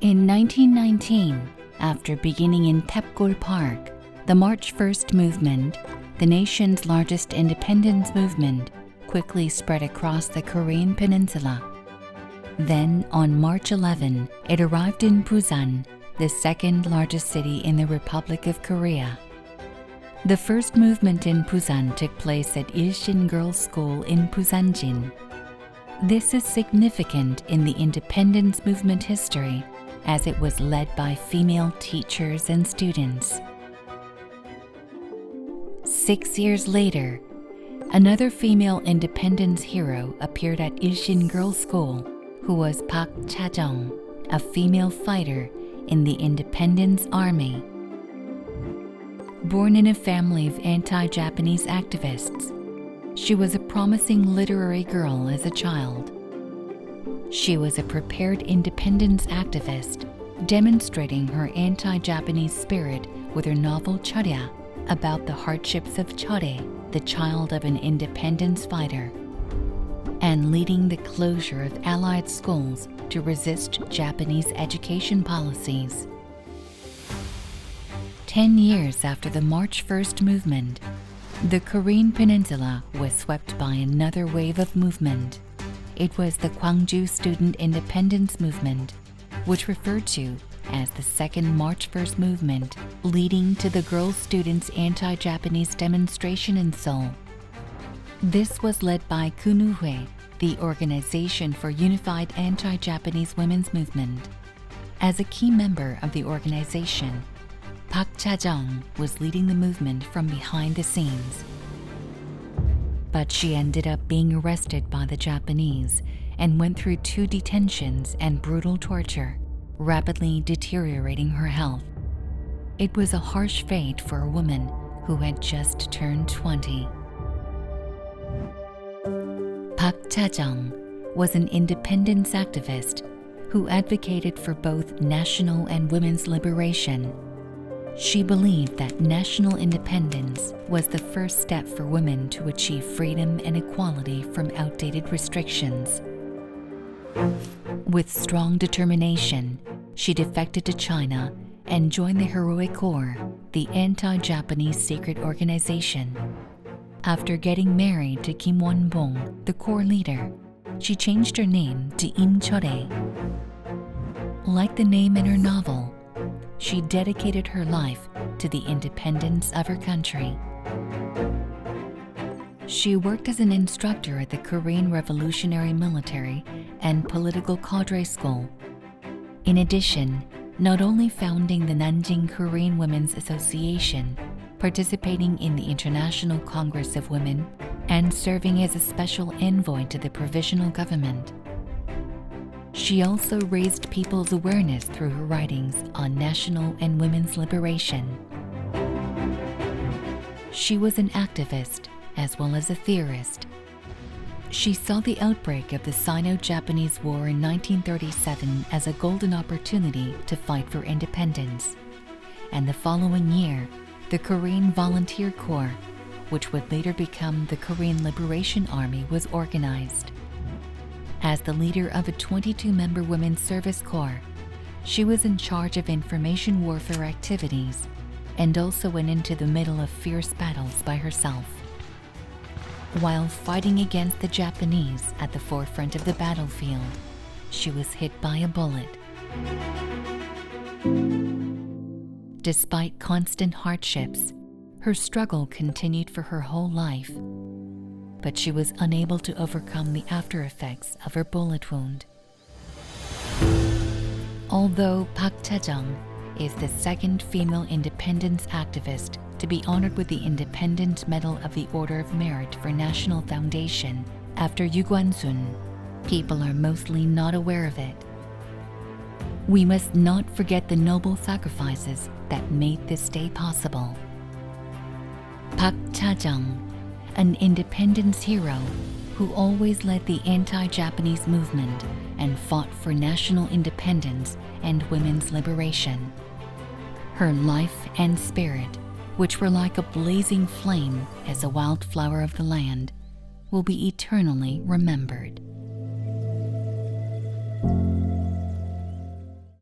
In 1919, after beginning in Tapgol Park, the March 1st movement, the nation's largest independence movement, quickly spread across the Korean peninsula. Then, on March 11, it arrived in Busan, the second largest city in the Republic of Korea. The first movement in Busan took place at Ilshin Girls School in Busanjin. This is significant in the independence movement history, as it was led by female teachers and students. 6 years later, another female independence hero appeared at Ilshin Girls School, who was Park Cha-jung, a female fighter in the Independence Army. Born in a family of anti-Japanese activists, she was a promising literary girl as a child. She was a prepared independence activist, demonstrating her anti-Japanese spirit with her novel Chorya, about the hardships of Chore, the child of an independence fighter, and leading the closure of Allied schools to resist Japanese education policies. 10 years after the March 1st movement, the Korean peninsula was swept by another wave of movement. It was the Gwangju Student Independence Movement, which referred to as the second March 1st movement, leading to the girl students' anti-Japanese demonstration in Seoul. This was led by Kunuhue, the Organization for Unified Anti-Japanese Women's Movement. As a key member of the organization, Park Cha-jung was leading the movement from behind the scenes. But she ended up being arrested by the Japanese and went through 2 detentions and brutal torture, rapidly deteriorating her health. It was a harsh fate for a woman who had just turned 20. Park Cha-jung was an independence activist who advocated for both national and women's liberation. She believed that national independence was the first step for women to achieve freedom and equality from outdated restrictions. With strong determination, she defected to China and joined the Heroic Corps, the anti-Japanese secret organization. After getting married to Kim Won-bong, the Corps leader, she changed her name to Im Chore. Like the name in her novel, she dedicated her life to the independence of her country. She worked as an instructor at the Korean Revolutionary Military and Political Cadre School. In addition, not only founding the Nanjing Korean Women's Association, participating in the International Congress of Women, and serving as a special envoy to the provisional government. She also raised people's awareness through her writings on national and women's liberation. She was an activist as well as a theorist. She saw the outbreak of the Sino-Japanese War in 1937 as a golden opportunity to fight for independence. And the following year, the Korean Volunteer Corps, which would later become the Korean Liberation Army, was organized. As the leader of a 22-member women's service corps, she was in charge of information warfare activities and also went into the middle of fierce battles by herself. While fighting against the Japanese at the forefront of the battlefield, she was hit by a bullet. Despite constant hardships, her struggle continued for her whole life, but she was unable to overcome the after effects of her bullet wound. Although Park Cha-jung is the second female independence activist to be honored with the Independent Medal of the Order of Merit for National Foundation after Yu Gwan-sun, people are mostly not aware of it. We must not forget the noble sacrifices that made this day possible. Park Cha-jung, an independence hero who always led the anti-Japanese movement and fought for national independence and women's liberation. Her life and spirit, which were like a blazing flame as a wildflower of the land, will be eternally remembered.